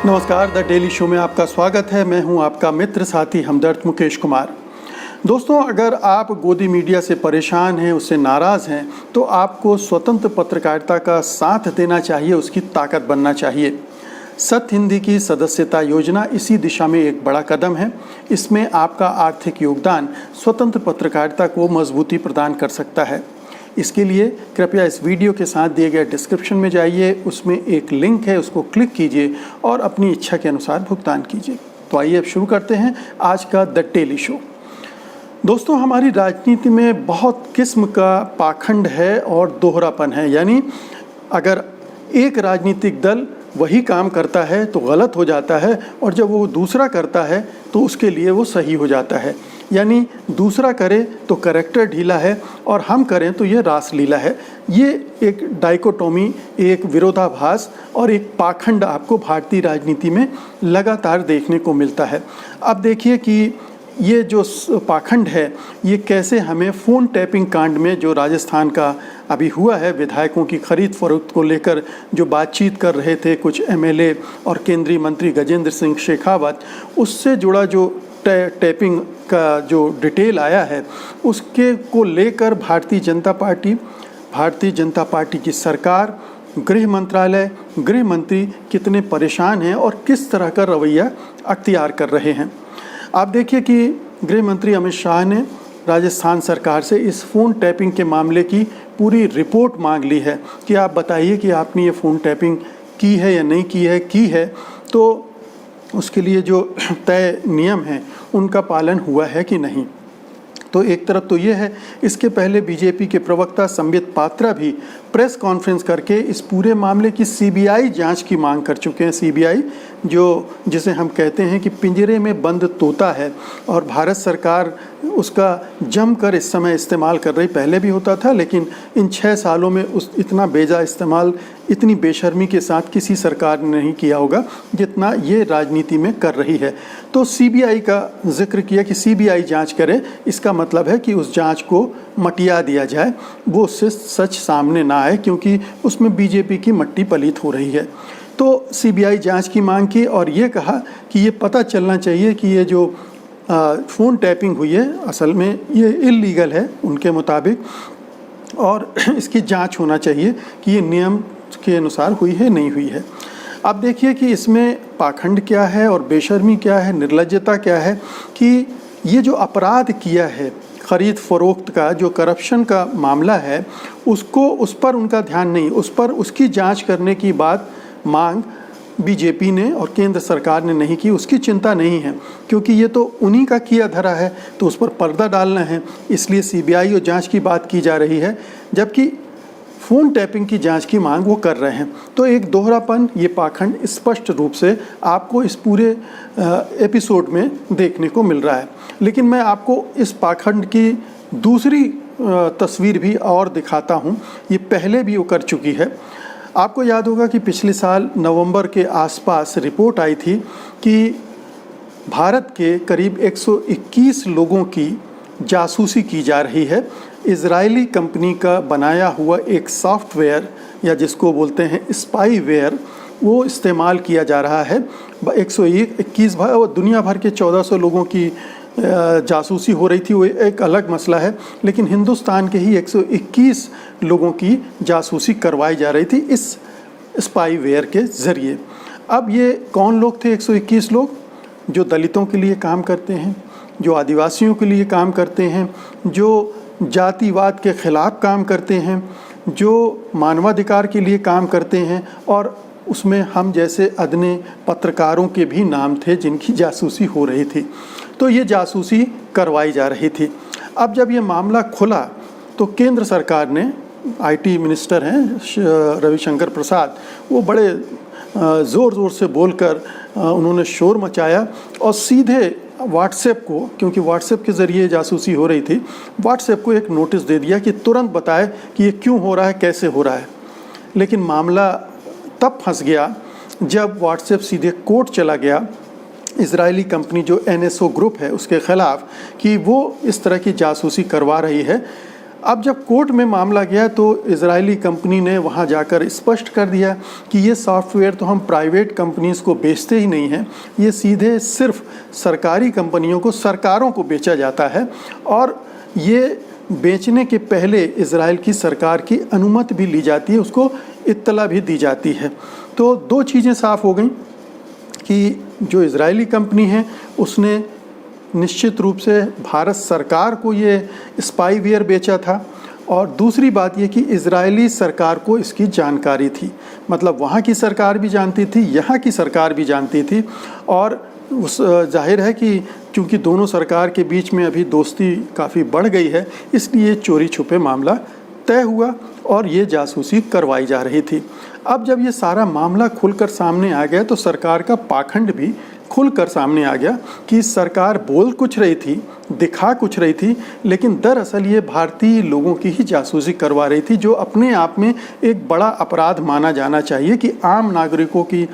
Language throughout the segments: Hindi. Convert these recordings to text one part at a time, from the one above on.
नमस्कार, द डेली शो में आपका स्वागत है। मैं हूं आपका मित्र साथी हमदर्द मुकेश कुमार। दोस्तों, अगर आप गोदी मीडिया से परेशान हैं, उससे नाराज़ हैं, तो आपको स्वतंत्र पत्रकारिता का साथ देना चाहिए, उसकी ताकत बनना चाहिए। सत्य हिंदी की सदस्यता योजना इसी दिशा में एक बड़ा कदम है। इसमें आपका आर्थिक योगदान स्वतंत्र पत्रकारिता को मजबूती प्रदान कर सकता है। इसके लिए कृपया इस वीडियो के साथ दिए गए डिस्क्रिप्शन में जाइए, उसमें एक लिंक है, उसको क्लिक कीजिए और अपनी इच्छा के अनुसार भुगतान कीजिए। तो आइए अब शुरू करते हैं आज का द डेली शो। दोस्तों, हमारी राजनीति में बहुत किस्म का पाखंड है और दोहरापन है। यानी अगर एक राजनीतिक दल वही काम करता है तो गलत हो जाता है, और जब वो दूसरा करता है तो उसके लिए वो सही हो जाता है। यानी दूसरा करे तो करैक्टर ढीला है और हम करें तो ये रासलीला है। ये एक डाइकोटोमी, एक विरोधाभास और एक पाखंड आपको भारतीय राजनीति में लगातार देखने को मिलता है। अब देखिए कि ये जो पाखंड है ये कैसे हमें फ़ोन टैपिंग कांड में, जो राजस्थान का अभी हुआ है, विधायकों की खरीद फरोख्त को लेकर जो बातचीत कर रहे थे कुछ एमएलए और केंद्रीय मंत्री गजेंद्र सिंह शेखावत, उससे जुड़ा जो टैपिंग का जो डिटेल आया है उसके को लेकर भारतीय जनता पार्टी की सरकार, गृह मंत्रालय, गृह मंत्री कितने परेशान हैं और किस तरह का रवैया अख्तियार कर रहे हैं। आप देखिए कि गृह मंत्री अमित शाह ने राजस्थान सरकार से इस फ़ोन टैपिंग के मामले की पूरी रिपोर्ट मांग ली है कि आप बताइए कि आपने ये फ़ोन टैपिंग की है या नहीं की है, तो उसके लिए जो तय नियम हैं उनका पालन हुआ है कि नहीं। तो एक तरफ तो ये है। इसके पहले बीजेपी के प्रवक्ता संबित पात्रा भी प्रेस कॉन्फ्रेंस करके इस पूरे मामले की सीबीआई जांच की मांग कर चुके हैं। सीबीआई जिसे हम कहते हैं कि पिंजरे में बंद तोता है, और भारत सरकार उसका जमकर इस समय इस्तेमाल कर रही। पहले भी होता था, लेकिन इन 6 सालों में इतना बेजा इस्तेमाल, इतनी बेशर्मी के साथ किसी सरकार ने नहीं किया होगा जितना ये राजनीति में कर रही है। तो सीबीआई का जिक्र किया कि सीबीआई जांच करे। इसका मतलब है कि उस जांच को मटिया दिया जाए, वो उससे सच सामने ना आए, क्योंकि उसमें बीजेपी की मट्टी पलीत हो रही है। तो सीबीआई जांच की मांग की और ये कहा कि ये पता चलना चाहिए कि ये जो फ़ोन टैपिंग हुई है असल में ये इल्लीगल है उनके मुताबिक, और इसकी जांच होना चाहिए कि ये नियम के अनुसार हुई है नहीं हुई है। अब देखिए कि इसमें पाखंड क्या है और बेशर्मी क्या है, निर्लज्जता क्या है कि ये जो अपराध किया है खरीद फरोख्त का, जो करप्शन का मामला है, उस पर उनका ध्यान नहीं, उस पर उसकी जांच करने की बात मांग बीजेपी ने और केंद्र सरकार ने नहीं की। उसकी चिंता नहीं है, क्योंकि ये तो उन्हीं का किया धरा है, तो उस पर पर्दा डालना है, इसलिए सीबीआई और जांच की बात की जा रही है, जबकि फ़ोन टैपिंग की जांच की मांग वो कर रहे हैं। तो एक दोहरापन, ये पाखंड स्पष्ट रूप से आपको इस पूरे एपिसोड में देखने को मिल रहा है। लेकिन मैं आपको इस पाखंड की दूसरी तस्वीर भी और दिखाता हूँ। ये पहले भी वो कर चुकी है। आपको याद होगा कि पिछले साल नवंबर के आसपास रिपोर्ट आई थी कि भारत के करीब 121 लोगों की जासूसी की जा रही है। इजरायली कंपनी का बनाया हुआ एक सॉफ्टवेयर, या जिसको बोलते हैं स्पाईवेयर, वो इस्तेमाल किया जा रहा है। 121 दुनिया भर के 1400 लोगों की जासूसी हो रही थी, वो एक अलग मसला है, लेकिन हिंदुस्तान के ही 121 लोगों की जासूसी करवाई जा रही थी इस स्पाईवेयर के ज़रिए। अब ये कौन लोग थे? 121 लोग जो दलितों के लिए काम करते हैं, जो आदिवासियों के लिए काम करते हैं, जो जातिवाद के ख़िलाफ़ काम करते हैं, जो मानवाधिकार के लिए काम करते हैं, और उसमें हम जैसे अदने पत्रकारों के भी नाम थे जिनकी जासूसी हो रही थी। तो ये जासूसी करवाई जा रही थी। अब जब ये मामला खुला तो केंद्र सरकार ने, आईटी मिनिस्टर हैं रविशंकर प्रसाद, वो बड़े ज़ोर से बोलकर उन्होंने शोर मचाया और सीधे व्हाट्सएप को, क्योंकि व्हाट्सएप के ज़रिए जासूसी हो रही थी, व्हाट्सएप को एक नोटिस दे दिया कि तुरंत बताए कि ये क्यों हो रहा है, कैसे हो रहा है। लेकिन मामला तब फंस गया जब व्हाट्सएप सीधे कोर्ट चला गया इजरायली कंपनी जो एनएसओ ग्रुप है उसके ख़िलाफ़, कि वो इस तरह की जासूसी करवा रही है। अब जब कोर्ट में मामला गया तो इजरायली कंपनी ने वहाँ जाकर स्पष्ट कर दिया कि ये सॉफ्टवेयर तो हम प्राइवेट कंपनीज़ को बेचते ही नहीं हैं, ये सीधे सिर्फ सरकारी कंपनियों को, सरकारों को बेचा जाता है और ये बेचने के पहले इजराइल की सरकार की अनुमति भी ली जाती है, उसको इत्तला भी दी जाती है। तो दो चीज़ें साफ़ हो गई कि जो इजरायली कंपनी है उसने निश्चित रूप से भारत सरकार को ये स्पाईवेयर बेचा था, और दूसरी बात ये कि इजरायली सरकार को इसकी जानकारी थी, मतलब वहाँ की सरकार भी जानती थी, यहाँ की सरकार भी जानती थी। और उस जाहिर है कि क्योंकि दोनों सरकार के बीच में अभी दोस्ती काफ़ी बढ़ गई है, इसलिए चोरी छुपे मामला तय हुआ और ये जासूसी करवाई जा रही थी। अब जब ये सारा मामला खुलकर सामने आ गया तो सरकार का पाखंड भी खुलकर सामने आ गया कि सरकार बोल कुछ रही थी, दिखा कुछ रही थी, लेकिन दरअसल ये भारतीय लोगों की ही जासूसी करवा रही थी, जो अपने आप में एक बड़ा अपराध माना जाना चाहिए कि आम नागरिकों की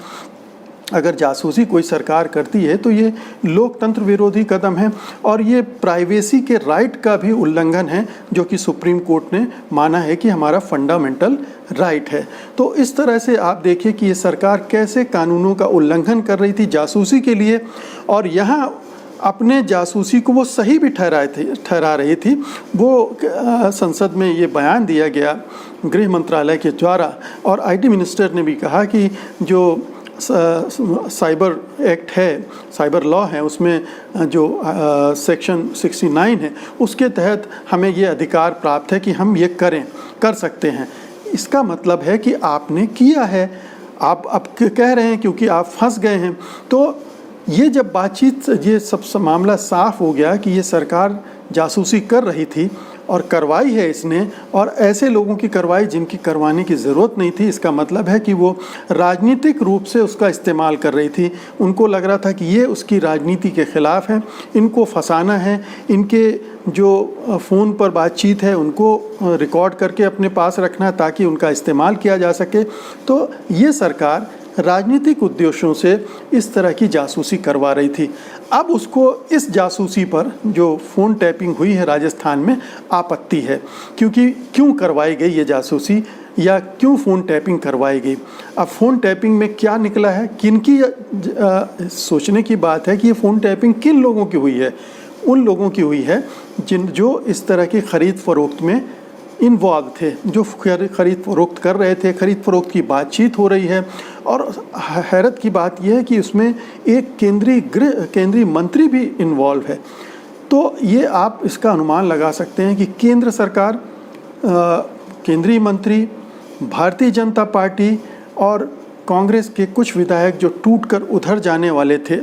अगर जासूसी कोई सरकार करती है तो ये लोकतंत्र विरोधी कदम है और ये प्राइवेसी के राइट का भी उल्लंघन है, जो कि सुप्रीम कोर्ट ने माना है कि हमारा फंडामेंटल राइट है। तो इस तरह से आप देखिए कि ये सरकार कैसे कानूनों का उल्लंघन कर रही थी जासूसी के लिए, और यहाँ अपने जासूसी को वो सही भी ठहरा रही थी। वो संसद में ये बयान दिया गया गृह मंत्रालय के द्वारा, और आईटी मिनिस्टर ने भी कहा कि जो साइबर एक्ट है, साइबर लॉ है, उसमें जो सेक्शन 69 है उसके तहत हमें ये अधिकार प्राप्त है कि हम ये कर सकते हैं। इसका मतलब है कि आपने किया है, आप अब कह रहे हैं क्योंकि आप फंस गए हैं। तो ये जब बातचीत, ये सब मामला साफ हो गया कि ये सरकार जासूसी कर रही थी और करवाई है इसने, और ऐसे लोगों की करवाई जिनकी करवाने की ज़रूरत नहीं थी, इसका मतलब है कि वो राजनीतिक रूप से उसका इस्तेमाल कर रही थी। उनको लग रहा था कि ये उसकी राजनीति के ख़िलाफ़ है, इनको फंसाना है, इनके जो फ़ोन पर बातचीत है उनको रिकॉर्ड करके अपने पास रखना ताकि उनका इस्तेमाल किया जा सके। तो ये सरकार राजनीतिक उद्देश्यों से इस तरह की जासूसी करवा रही थी। अब उसको इस जासूसी पर, जो फ़ोन टैपिंग हुई है राजस्थान में, आपत्ति है, क्योंकि क्यों करवाई गई ये जासूसी या क्यों फ़ोन टैपिंग करवाई गई। अब फ़ोन टैपिंग में क्या निकला है, किनकी सोचने की बात है कि ये फ़ोन टैपिंग किन लोगों की हुई है। उन लोगों की हुई है जो इस तरह की ख़रीद फ़रोख्त में इन्वॉल्व थे, जो ख़रीद फ़रोख्त कर रहे थे, ख़रीद फ़रोख्त की बातचीत हो रही है। और हैरत की बात यह है कि उसमें एक केंद्रीय मंत्री भी इन्वॉल्व है। तो ये आप इसका अनुमान लगा सकते हैं कि केंद्र सरकार, केंद्रीय मंत्री, भारतीय जनता पार्टी और कांग्रेस के कुछ विधायक जो टूटकर उधर जाने वाले थे,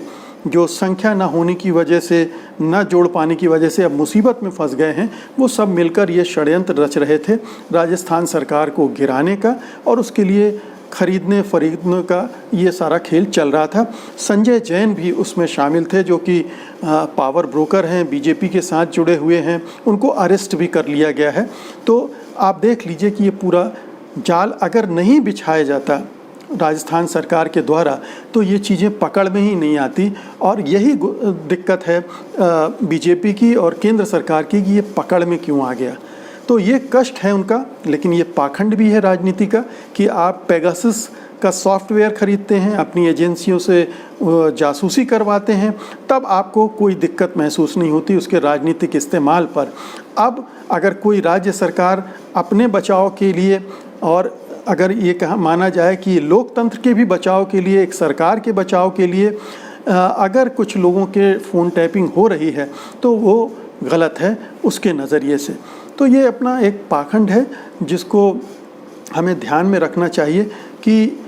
जो संख्या न होने की वजह से, न जोड़ पाने की वजह से अब मुसीबत में फंस गए हैं, वो सब मिलकर ये षड्यंत्र रच रहे थे राजस्थान सरकार को गिराने का, और उसके लिए खरीदने फरीदने का ये सारा खेल चल रहा था। संजय जैन भी उसमें शामिल थे, जो कि पावर ब्रोकर हैं, बीजेपी के साथ जुड़े हुए हैं, उनको अरेस्ट भी कर लिया गया है। तो आप देख लीजिए कि ये पूरा जाल अगर नहीं बिछाया जाता राजस्थान सरकार के द्वारा तो ये चीज़ें पकड़ में ही नहीं आती, और यही दिक्कत है बीजेपी की और केंद्र सरकार की कि ये पकड़ में क्यों आ गया। तो ये कष्ट है उनका, लेकिन ये पाखंड भी है राजनीति का कि आप पेगासस का सॉफ्टवेयर खरीदते हैं, अपनी एजेंसियों से जासूसी करवाते हैं, तब आपको कोई दिक्कत महसूस नहीं होती उसके राजनीतिक इस्तेमाल पर। अब अगर कोई राज्य सरकार अपने बचाव के लिए, और अगर ये कहा माना जाए कि लोकतंत्र के भी बचाव के लिए, एक सरकार के बचाव के लिए अगर कुछ लोगों के फ़ोन टैपिंग हो रही है तो वो गलत है उसके नज़रिए से। तो ये अपना एक पाखंड है जिसको हमें ध्यान में रखना चाहिए कि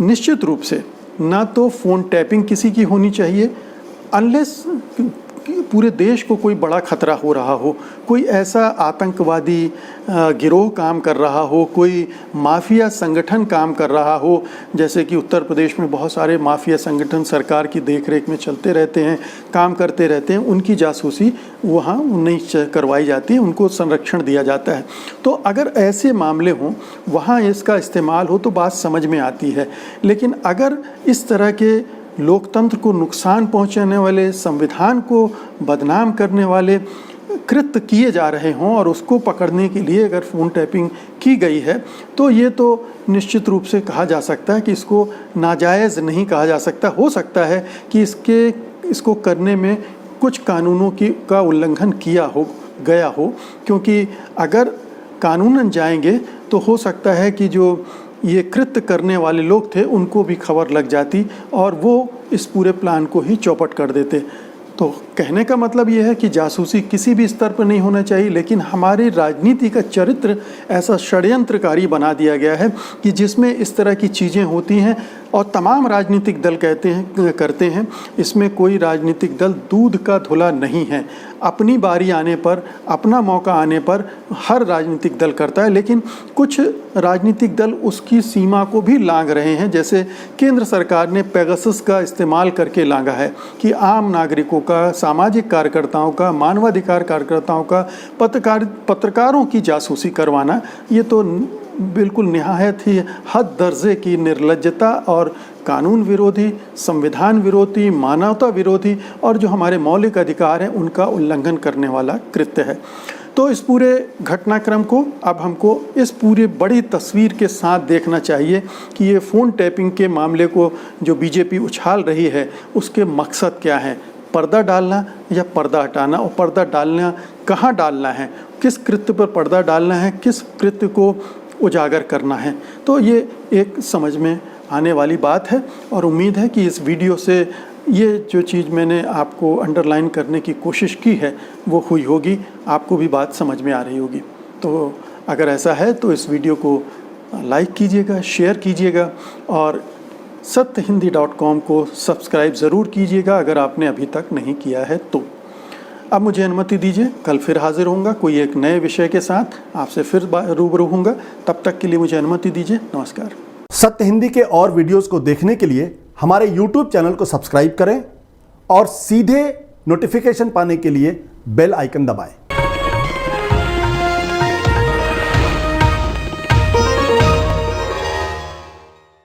निश्चित रूप से ना तो फ़ोन टैपिंग किसी की होनी चाहिए अनलेस पूरे देश को कोई बड़ा खतरा हो रहा हो, कोई ऐसा आतंकवादी गिरोह काम कर रहा हो, कोई माफिया संगठन काम कर रहा हो, जैसे कि उत्तर प्रदेश में बहुत सारे माफिया संगठन सरकार की देखरेख में चलते रहते हैं, काम करते रहते हैं, उनकी जासूसी वहाँ नहीं करवाई जाती है, उनको संरक्षण दिया जाता है। तो अगर ऐसे मामले हों, वहाँ इसका इस्तेमाल हो तो बात समझ में आती है। लेकिन अगर इस तरह के लोकतंत्र को नुकसान पहुंचाने वाले, संविधान को बदनाम करने वाले कृत्य किए जा रहे हों और उसको पकड़ने के लिए अगर फ़ोन टैपिंग की गई है तो ये तो निश्चित रूप से कहा जा सकता है कि इसको नाजायज़ नहीं कहा जा सकता। हो सकता है कि इसको करने में कुछ कानूनों का उल्लंघन गया हो, क्योंकि अगर कानूनन जाएंगे तो हो सकता है कि जो ये कृत्य करने वाले लोग थे उनको भी खबर लग जाती और वो इस पूरे प्लान को ही चौपट कर देते। तो कहने का मतलब ये है कि जासूसी किसी भी स्तर पर नहीं होना चाहिए, लेकिन हमारी राजनीति का चरित्र ऐसा षड्यंत्रकारी बना दिया गया है कि जिसमें इस तरह की चीज़ें होती हैं और तमाम राजनीतिक दल करते हैं। इसमें कोई राजनीतिक दल दूध का धुला नहीं है। अपनी बारी आने पर, अपना मौका आने पर हर राजनीतिक दल करता है, लेकिन कुछ राजनीतिक दल उसकी सीमा को भी लांघ रहे हैं। जैसे केंद्र सरकार ने पेगासस का इस्तेमाल करके लांघा है कि आम नागरिकों का, सामाजिक कार्यकर्ताओं का, मानवाधिकार कार्यकर्ताओं का, पत्रकारों की जासूसी करवाना, ये तो बिल्कुल निहायत ही हद दर्जे की निर्लज्जता और कानून विरोधी, संविधान विरोधी, मानवता विरोधी और जो हमारे मौलिक अधिकार हैं उनका उल्लंघन करने वाला कृत्य है। तो इस पूरे घटनाक्रम को अब हमको इस पूरी बड़ी तस्वीर के साथ देखना चाहिए कि ये फ़ोन टैपिंग के मामले को जो बीजेपी उछाल रही है उसके मकसद क्या हैं। पर्दा डालना या पर्दा हटाना, और पर्दा डालना कहाँ डालना है, किस कृत्य पर पर्दा डालना है, किस कृत्य को उजागर करना है। तो ये एक समझ में आने वाली बात है और उम्मीद है कि इस वीडियो से ये जो चीज़ मैंने आपको अंडरलाइन करने की कोशिश की है वो हुई होगी, आपको भी बात समझ में आ रही होगी। तो अगर ऐसा है तो इस वीडियो को लाइक कीजिएगा, शेयर कीजिएगा और सत्यहिंदी.com को सब्सक्राइब ज़रूर कीजिएगा अगर आपने अभी तक नहीं किया है तो। अब मुझे अनुमति दीजिए, कल फिर हाजिर होऊंगा कोई एक नए विषय के साथ, आपसे फिर रूबरू होऊंगा। तब तक के लिए मुझे अनुमति दीजिए। नमस्कार। सत्य हिंदी के और वीडियोस को देखने के लिए हमारे YouTube चैनल को सब्सक्राइब करें और सीधे नोटिफिकेशन पाने के लिए बेल आइकन दबाएं।